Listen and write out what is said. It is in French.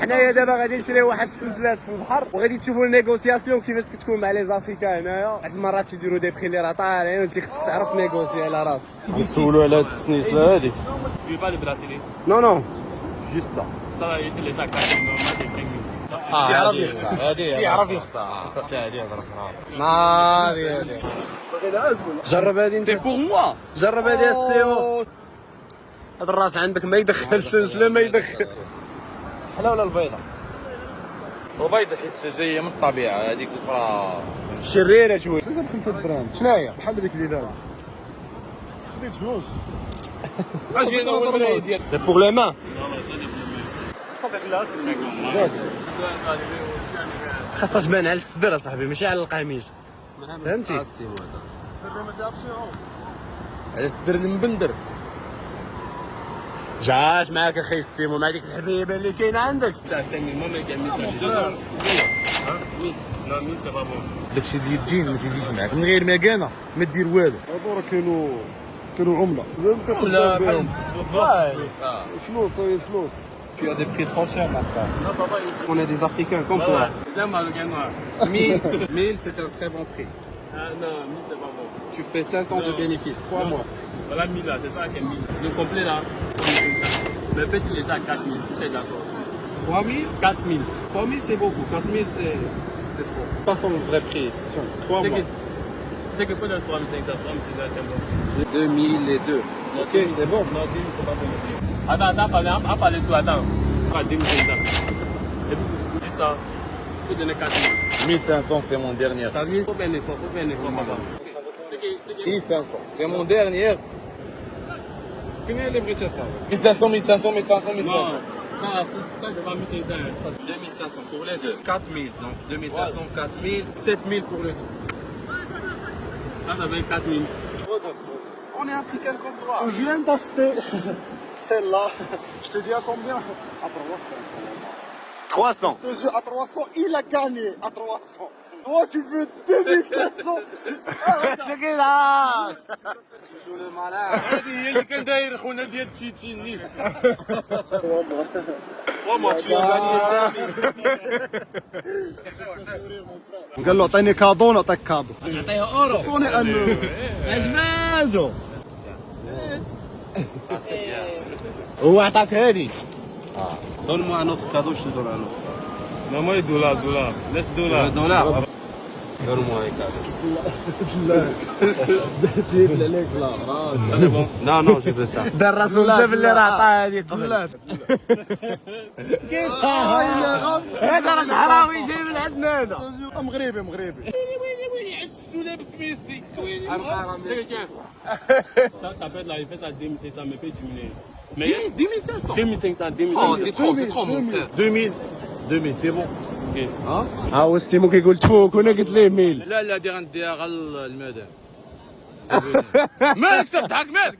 حنايا دابا غادي نشريو واحد السلسلات في البحر وغادي تشوفوا النيغوسياسيون كيفاش كتكون مع لي زافريكان هنايا. واحد المرات تيديروا دي بخي اللي راه طالعين وانت خصك تعرف نيغوسي على راسك. نسولوا على هاد السنيسله هادي. Tu veux pas de brasier? نو نو جوست سا. Ça va être les sacs normalement c'est 5 000. يعرف يخسر هادي يعرف يخسر حتى هادي هضرك هادي جرب هادي انت. C'est pour moi. جرب هادي السيمو. هاد الراس عندك ما يدخل سلسله ما يدخل. حلا ولا البيضه؟ وبيض حيت جايه من الطبيعه هذيك الاخرى شريره شويه. 5 دراهم شناهي؟ بحال هذيك اللي دارت خديت جوج. اجي اول مره ديال سي بور لي مان. صافي خلاها خاصها تبان على الصدر اصاحبي ماشي على القميص. فهمتي؟ ما تعرفش على الصدر المبندر. جات معاك اخي السيمو مع ديك الحبيبه اللي كاينه عندك. Ça 5 000, moi mec, il y a 1000. 1000. Non, 1000 c'est pas bon. داكشي اللي يدين ما تيجيش معاك من غير ما كان ما دير والو. هادو راه كانوا عمله لا بحال فلوس فلوس. Tu as des prix trop chers, ma frère. Non, papa, On est des Africains comme ouais, toi. ouais. C'est un Marocain noir. 1000, c'est un très bon prix. Ah non, 1000 c'est pas bon. Tu fais 500 de Non. bénéfices, crois-moi. Voilà 1000 là, c'est ça qui est 1000. Le complet là, 1500. Mais peut-être les sacs 4000, si t'es d'accord. 3000 4000. 3000, c'est beaucoup. 4000, c'est trop. Passons le vrai prix. C'est 3 que, mois. c'est que pour le 3500, 3600, c'est bon. 2000 les deux. Ok, c'est bon. Non, 2000 c'est pas bon. Attends, à parler de tout, attends. Ah, 2500. Et puis, vous dites ça, vous donnez 4000. 1500, c'est mon dernier. Ça veut dire, faut faire un effort, papa. C'est que, 1500, c'est mon dernier. Finis les briches ça. 1500, 1500, 1500, 1500. non, ça, c'est pas 1500. Ça, c'est 2500 pour les deux. 4000, donc 2500, 4000, 7000 pour le deux. Ça, ça fait 4000. On est africain comme toi. Je viens d'acheter celle-là. Je te dis à combien? À 300. 300. Je te jure, à 300, il a gagné. À 300. Toi, tu veux 2500. شو كيضحك؟ شو الملعب هذه هي اللي كان داير خونا ديال تشيتشي نيت. والله tu as gagné 5000. قال له اعطيني كادو نعطيك كادو. تعطيه اورو. اعطوني انو. عجبازو. هو عطاك هادي. Donne-moi un autre cadeau, je te donne un autre. Non, moi, $. Laisse $. $. Donne-moi un cadeau. لا تجيب عليك لا Ça, c'est bon. Non, non, je veux ça. دار راسو بزاف اللي راه عطاه هادي قبل. لا هذا راه صحراوي جاي من عندنا هذا. مغربي عسو لابس ميسي C'est que tiens. Ça peut être là, il fait ça 2500, mais peut diminuer. Mais 2500. 2500, 2500. Oh, c'est trop, mon frère. 2000, c'est bon. Ok. ها هو السيمو كيقول تفوك وانا قلت ليه ميل. لا لا دير نديها غير المدام. مالك تضحك مالك